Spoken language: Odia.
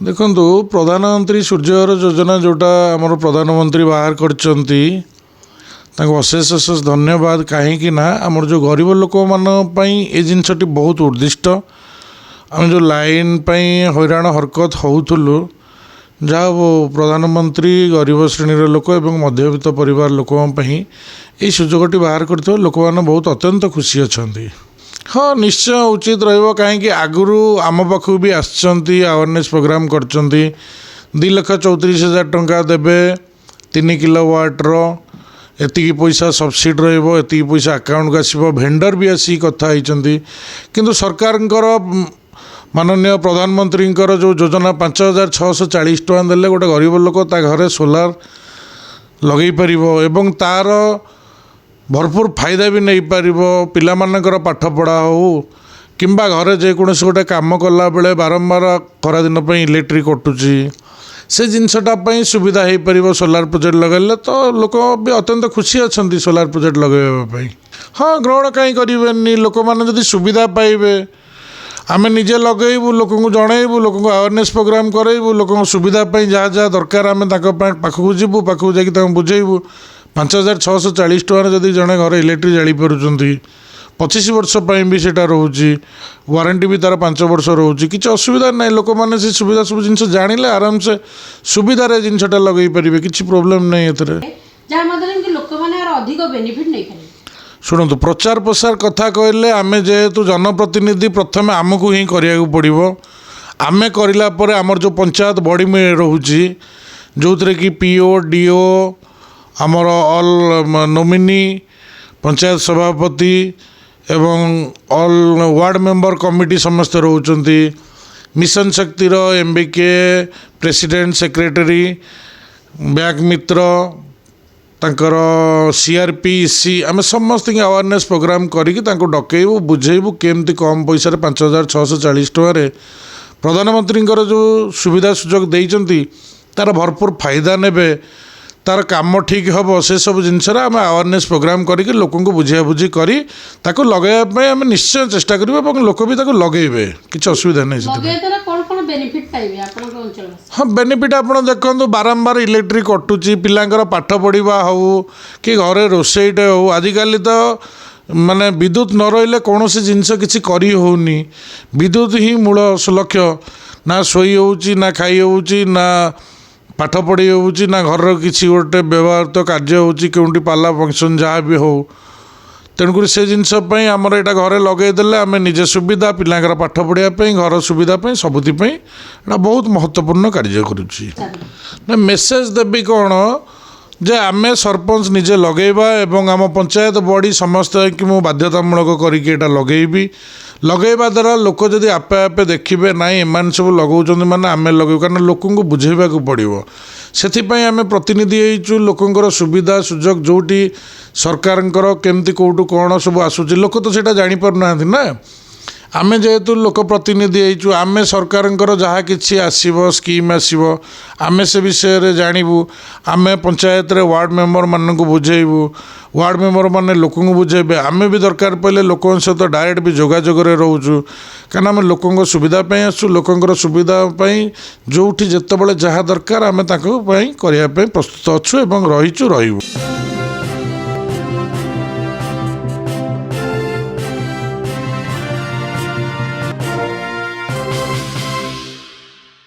ଦେଖନ୍ତୁ ପ୍ରଧାନମନ୍ତ୍ରୀ ସୂର୍ଯ୍ୟଘର ଯୋଜନା ଯେଉଁଟା ଆମର ପ୍ରଧାନମନ୍ତ୍ରୀ ବାହାର କରିଛନ୍ତି ତାଙ୍କୁ ଅଶେଷ ଅଶେଷ ଧନ୍ୟବାଦ। କାହିଁକି ନା ଆମର ଯେଉଁ ଗରିବ ଲୋକମାନଙ୍କ ପାଇଁ ଏ ଜିନିଷଟି ବହୁତ ଉଦ୍ଦିଷ୍ଟ। ଆମେ ଯେଉଁ ଲାଇନ୍ ପାଇଁ ହଇରାଣ ହରକତ ହେଉଥିଲୁ, ଯାହା ପ୍ରଧାନମନ୍ତ୍ରୀ ଗରିବ ଶ୍ରେଣୀର ଲୋକ ଏବଂ ମଧ୍ୟବିତ୍ତ ପରିବାର ଲୋକଙ୍କ ପାଇଁ ଏହି ସୁଯୋଗଟି ବାହାର କରିଥିବାରୁ ଲୋକମାନେ ବହୁତ ଅତ୍ୟନ୍ତ ଖୁସି ଅଛନ୍ତି। ହଁ, ନିଶ୍ଚୟ ଉଚିତ ରହିବ। କାହିଁକି ଆଗରୁ ଆମ ପାଖକୁ ବି ଆସିଛନ୍ତି, ଆୱାରନେସ୍ ପ୍ରୋଗ୍ରାମ୍ କରିଛନ୍ତି। 2,34,000 ଟଙ୍କା ଦେବେ, 3 କିଲୋୱାଟ୍ର ଏତିକି ପଇସା ସବସିଡ଼ି ରହିବ, ଏତିକି ପଇସା ଆକାଉଣ୍ଟକୁ ଆସିବ। ଭେଣ୍ଡର ବି ଆସିକି କଥା ହେଇଛନ୍ତି। କିନ୍ତୁ ସରକାରଙ୍କର ମାନନୀୟ ପ୍ରଧାନମନ୍ତ୍ରୀଙ୍କର ଯେଉଁ ଯୋଜନା 5,640 ଟଙ୍କା ଦେଲେ ଗୋଟେ ଗରିବ ଲୋକ ତା ଘରେ ସୋଲାର ଲଗେଇ ପାରିବ ଏବଂ ତା'ର ଭରପୁର ଫାଇଦା ବି ନେଇପାରିବ। ପିଲାମାନଙ୍କର ପାଠପଢ଼ା ହେଉ କିମ୍ବା ଘରେ ଯେକୌଣସି ଗୋଟେ କାମ କଲାବେଳେ ବାରମ୍ବାର ଖରାଦିନ ପାଇଁ ଇଲେକ୍ଟ୍ରିକ୍ କଟୁଛି, ସେ ଜିନିଷଟା ପାଇଁ ସୁବିଧା ହେଇପାରିବ ସୋଲାର ପ୍ରୋଜେକ୍ଟ ଲଗାଇଲେ। ତ ଲୋକ ବି ଅତ୍ୟନ୍ତ ଖୁସି ଅଛନ୍ତି ସୋଲାର ପ୍ରୋଜେକ୍ଟ ଲଗାଇବା ପାଇଁ। ହଁ, ଗ୍ରହଣ କାହିଁ କରିବେନି? ଲୋକମାନେ ଯଦି ସୁବିଧା ପାଇବେ, ଆମେ ନିଜେ ଲଗେଇବୁ, ଲୋକଙ୍କୁ ଜଣେଇବୁ, ଲୋକଙ୍କୁ ଆୱାରନେସ୍ ପ୍ରୋଗ୍ରାମ୍ କରେଇବୁ, ଲୋକଙ୍କ ସୁବିଧା ପାଇଁ ଯାହା ଯାହା ଦରକାର ଆମେ ତାଙ୍କ ପାଖକୁ ଯିବୁ, ପାଖକୁ ଯାଇକି ତାଙ୍କୁ ବୁଝେଇବୁ। 5,640 ଟଙ୍କାରେ ଯଦି ଜଣେ ଘରେ ଇଲେକ୍ଟ୍ରିକ୍ ଜାଳିପାରୁଛନ୍ତି, 25 ବର୍ଷ ପାଇଁ ବି ସେଇଟା ରହୁଛି, ୱାରେଣ୍ଟି ବି ତା'ର 5 ବର୍ଷ ରହୁଛି, କିଛି ଅସୁବିଧା ନାହିଁ। ଲୋକମାନେ ସେ ସୁବିଧା ସବୁ ଜିନିଷ ଜାଣିଲେ ଆରାମସେ ସୁବିଧାରେ ଜିନିଷଟା ଲଗେଇ ପାରିବେ, କିଛି ପ୍ରୋବ୍ଲେମ୍ ନାହିଁ ଏଥିରେ। ଯାହା ମାଧ୍ୟମରେ କି ଲୋକମାନେ ଆର ଅଧିକ ବେନିଫିଟ୍ ନେଇପାରିବେ। ଶୁଣନ୍ତୁ, ପ୍ରଚାର ପ୍ରସାର କଥା କହିଲେ ଆମେ ଯେହେତୁ ଜନପ୍ରତିନିଧି, ପ୍ରଥମେ ଆମକୁ ହିଁ କରିବାକୁ ପଡ଼ିବ। ଆମେ କରିଲା ପରେ ଆମର ଯେଉଁ ପଞ୍ଚାୟତ ବଡ଼ି ରହୁଛି, ଯେଉଁଥିରେ କି PO, DO, ଆମର ଅଲ୍ ନୋମିନି, ପଞ୍ଚାୟତ ସଭାପତି ଏବଂ ଅଲ୍ ୱାର୍ଡ଼ ମେମ୍ବର କମିଟି ସମସ୍ତେ ରହୁଛନ୍ତି। ମିଶନ ଶକ୍ତିର MBK ପ୍ରେସିଡେଣ୍ଟ, ସେକ୍ରେଟାରୀ, ବ୍ୟାଙ୍କ ମିତ୍ର, ତାଙ୍କର CRP, EC, ଆମେ ସମସ୍ତଙ୍କୁ ଆୱାରନେସ୍ ପ୍ରୋଗ୍ରାମ୍ କରିକି ତାଙ୍କୁ ଡକେଇବୁ, ବୁଝେଇବୁ କେମିତି କମ୍ ପଇସାରେ 5,640 ଟଙ୍କାରେ ପ୍ରଧାନମନ୍ତ୍ରୀଙ୍କର ଯେଉଁ ସୁବିଧା ସୁଯୋଗ ଦେଇଛନ୍ତି ତା'ର ଭରପୁର ଫାଇଦା ନେବେ, ତା'ର କାମ ଠିକ୍ ହେବ, ସେସବୁ ଜିନିଷରେ ଆମେ ଆୱାରନେସ୍ ପ୍ରୋଗ୍ରାମ୍ କରିକି ଲୋକଙ୍କୁ ବୁଝାବୁଝି କରି ତାକୁ ଲଗାଇବା ପାଇଁ ଆମେ ନିଶ୍ଚୟ ଚେଷ୍ଟା କରିବୁ ଏବଂ ଲୋକ ବି ତାକୁ ଲଗେଇବେ, କିଛି ଅସୁବିଧା ନାହିଁ ସେଥିପାଇଁ। ହଁ, ବେନିଫିଟ୍ ଆପଣ ଦେଖନ୍ତୁ, ବାରମ୍ବାର ଇଲେକ୍ଟ୍ରିକ୍ କଟୁଛି, ପିଲାଙ୍କର ପାଠ ପଢ଼ିବା ହେଉ କି ଘରେ ରୋଷେଇଟେ ହେଉ, ଆଜିକାଲି ତ ମାନେ ବିଦ୍ୟୁତ୍ ନ ରହିଲେ କୌଣସି ଜିନିଷ କିଛି କରି ହେଉନି। ବିଦ୍ୟୁତ୍ ହିଁ ମୂଳ ଲକ୍ଷ୍ୟ। ନା ଶୋଇ ହେଉଛି, ନା ଖାଇ ହେଉଛି, ନା ପାଠ ପଢ଼ି ହେଉଛି, ନା ଘରର କିଛି ଗୋଟେ ବ୍ୟବହୃତ କାର୍ଯ୍ୟ ହେଉଛି, କେଉଁଠି ପାଲା ଫଙ୍କସନ୍ ଯାହା ବି ହେଉ। ତେଣୁକରି ସେ ଜିନିଷ ପାଇଁ ଆମର ଏଇଟା ଘରେ ଲଗାଇଦେଲେ ଆମେ ନିଜେ ସୁବିଧା, ପିଲାଙ୍କର ପାଠ ପଢ଼ିବା ପାଇଁ, ଘର ସୁବିଧା ପାଇଁ, ସବୁଥିପାଇଁ ଏଇଟା ବହୁତ ମହତ୍ତ୍ୱପୂର୍ଣ୍ଣ କାର୍ଯ୍ୟ କରୁଛି। ନା ମେସେଜ୍ ଦେବି କ'ଣ ଯେ ଆମେ ସରପଞ୍ଚ ନିଜେ ଲଗାଇବା ଏବଂ ଆମ ପଞ୍ଚାୟତ ବଡ଼ି ସମସ୍ତଙ୍କୁ ମୁଁ ବାଧ୍ୟତାମୂଳକ କରିକି ଏଇଟା ଲଗାଇବି। ଲଗାଇବା ଦ୍ୱାରା ଲୋକ ଯଦି ଆପେ ଆପେ ଦେଖିବେ ନାଇଁ ଏମାନେ ସବୁ ଲଗାଉଛନ୍ତି ମାନେ ଆମେ ଲଗାଇବୁ, କାରଣ ଲୋକଙ୍କୁ ବୁଝେଇବାକୁ ପଡ଼ିବ। ସେଥିପାଇଁ ଆମେ ପ୍ରତିନିଧି ହେଇଛୁ। ଲୋକଙ୍କର ସୁବିଧା ସୁଯୋଗ ଯେଉଁଠି ସରକାରଙ୍କର କେମିତି କେଉଁଠୁ କ'ଣ ସବୁ ଆସୁଛି ଲୋକ ତ ସେଇଟା ଜାଣିପାରୁନାହାନ୍ତି ନା। ଆମେ ଯେହେତୁ ଲୋକ ପ୍ରତିନିଧି ହେଇଛୁ, ଆମେ ସରକାରଙ୍କର ଯାହା କିଛି ଆସିବ, ସ୍କିମ୍ ଆସିବ, ଆମେ ସେ ବିଷୟରେ ଜାଣିବୁ। ଆମେ ପଞ୍ଚାୟତରେ ୱାର୍ଡ଼ ମେମ୍ବରମାନଙ୍କୁ ବୁଝେଇବୁ, ୱାର୍ଡ଼ ମେମ୍ବରମାନେ ଲୋକଙ୍କୁ ବୁଝେଇବେ। ଆମେ ବି ଦରକାର ପଡ଼ିଲେ ଲୋକଙ୍କ ସହିତ ଡାଇରେକ୍ଟ ବି ଯୋଗାଯୋଗରେ ରହୁଛୁ, କାରଣ ଆମେ ଲୋକଙ୍କ ସୁବିଧା ପାଇଁ ଆସୁଛୁ। ଲୋକଙ୍କର ସୁବିଧା ପାଇଁ ଯେଉଁଠି ଯେତେବେଳେ ଯାହା ଦରକାର ଆମେ ତାଙ୍କ ପାଇଁ କରିବା ପାଇଁ ପ୍ରସ୍ତୁତ ଅଛୁ ଏବଂ ରହିଛୁ, ରହିବୁ।